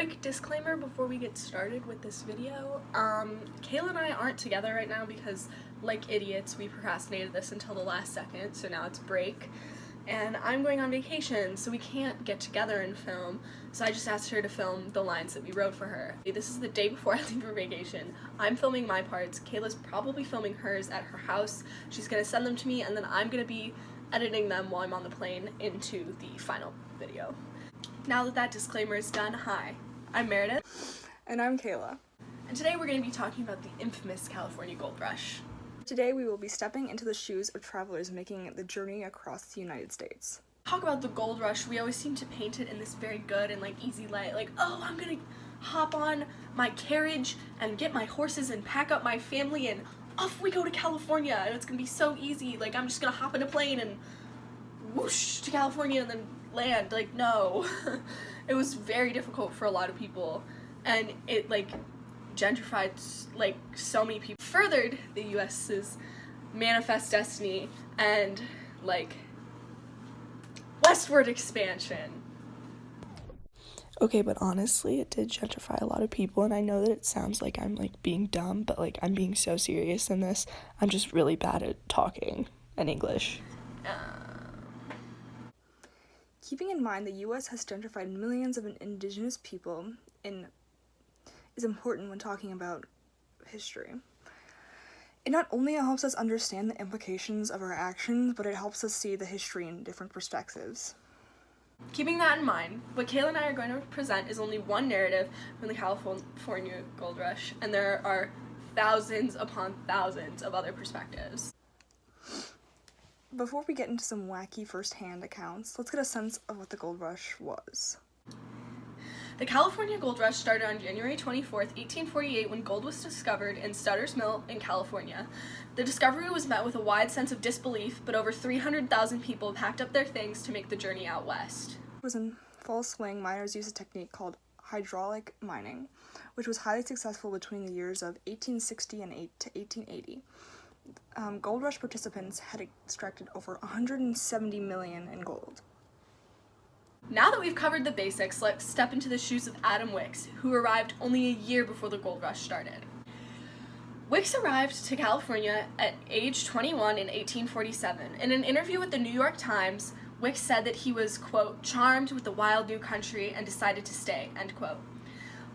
Quick disclaimer before we get started with this video. Kayla and I aren't together right now because, like idiots, we procrastinated this until the last second, so now it's break. And I'm going on vacation, so we can't get together and film, so I just asked her to film the lines that we wrote for her. This is the day before I leave for vacation. I'm filming my parts, Kayla's probably filming hers at her house. She's gonna send them to me, and then I'm gonna be editing them while I'm on the plane into the final video. Now that that disclaimer is done, hi, I'm Meredith. And I'm Kayla. And today we're going to be talking about the infamous California Gold Rush. Today we will be stepping into the shoes of travelers making the journey across the United States. Talk about the gold rush, we always seem to paint it in this very good and easy light, oh, I'm gonna hop on my carriage and get my horses and pack up my family and off we go to California and it's gonna be so easy, I'm just gonna hop in a plane and whoosh to California and then land. No. It was very difficult for a lot of people, and it gentrified so many people, furthered the US's manifest destiny and westward expansion. Okay, but honestly, it did gentrify a lot of people, and I know that it sounds like I'm being dumb, but I'm being so serious in this. I'm just really bad at talking in English. Keeping in mind the U.S. has gentrified millions of indigenous people is important when talking about history. It not only helps us understand the implications of our actions, but it helps us see the history in different perspectives. Keeping that in mind, what Kayla and I are going to present is only one narrative from the California Gold Rush, and there are thousands upon thousands of other perspectives. Before we get into some wacky first-hand accounts, let's get a sense of what the gold rush was. The California Gold Rush started on January 24th, 1848, when gold was discovered in Sutter's Mill in California. The discovery was met with a wide sense of disbelief, but over 300,000 people packed up their things to make the journey out west. It was in full swing. Miners used a technique called hydraulic mining, which was highly successful between the years of 1860 and 1880. Gold Rush participants had extracted over 170 million in gold. Now that we've covered the basics, let's step into the shoes of Adam Wicks, who arrived only a year before the gold rush started. Wicks arrived to California at age 21 in 1847. In an interview with the New York Times, Wicks said that he was, quote, charmed with the wild new country and decided to stay, end quote.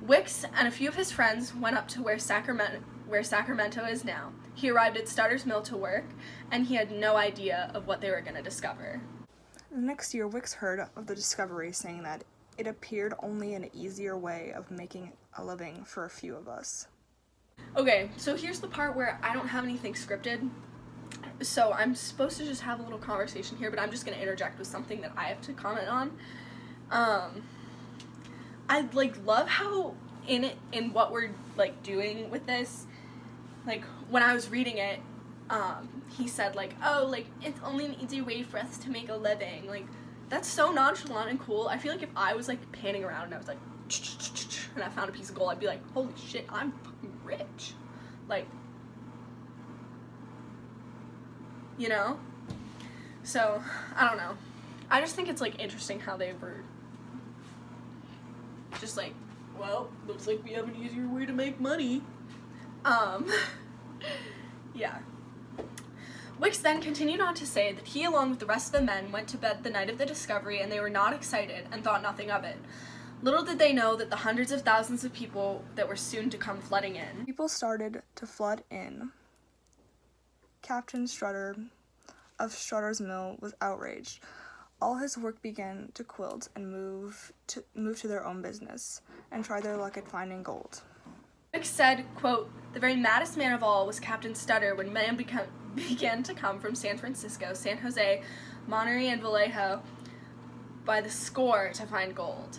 Wicks and a few of his friends went up to where Sacramento is now. He arrived at Sutter's Mill to work, and he had no idea of what they were going to discover. The next year, Wicks heard of the discovery, saying that it appeared only an easier way of making a living for a few of us. Okay, so here's the part where I don't have anything scripted, so I'm supposed to just have a little conversation here, but I'm just going to interject with something that I have to comment on. I love how in what we're doing with this, when I was reading it, he said oh, it's only an easy way for us to make a living. That's so nonchalant and cool. I feel if I was panning around and I was and I found a piece of gold, I'd be holy shit, I'm fucking rich. You know? So, I don't know. I just think it's interesting how they were just well, looks like we have an easier way to make money. Yeah. Wicks then continued on to say that he, along with the rest of the men, went to bed the night of the discovery and they were not excited and thought nothing of it. Little did they know that the hundreds of thousands of people that were soon to come flooding in. People started to flood in. Captain Strutter of Strutter's Mill was outraged. All his work began to quilt and move to their own business and try their luck at finding gold. Wicks said, quote, the very maddest man of all was Captain Strutter when men began to come from San Francisco, San Jose, Monterey, and Vallejo by the score to find gold.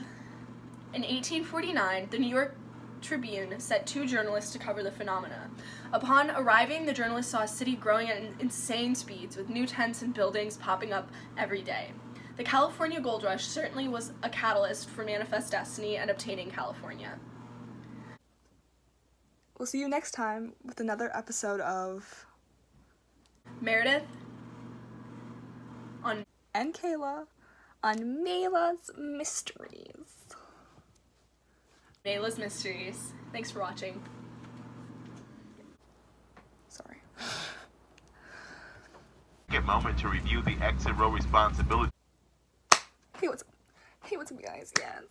In 1849, the New York Tribune sent 2 journalists to cover the phenomena. Upon arriving, the journalists saw a city growing at insane speeds, with new tents and buildings popping up every day. The California Gold Rush certainly was a catalyst for manifest destiny and obtaining California. We'll see you next time with another episode of Meredith and Kayla on Mayla's Mysteries. Kayla's Mysteries. Thanks for watching. Sorry. Take a moment to review the exit row responsibility. Hey, what's up, guys? Yes.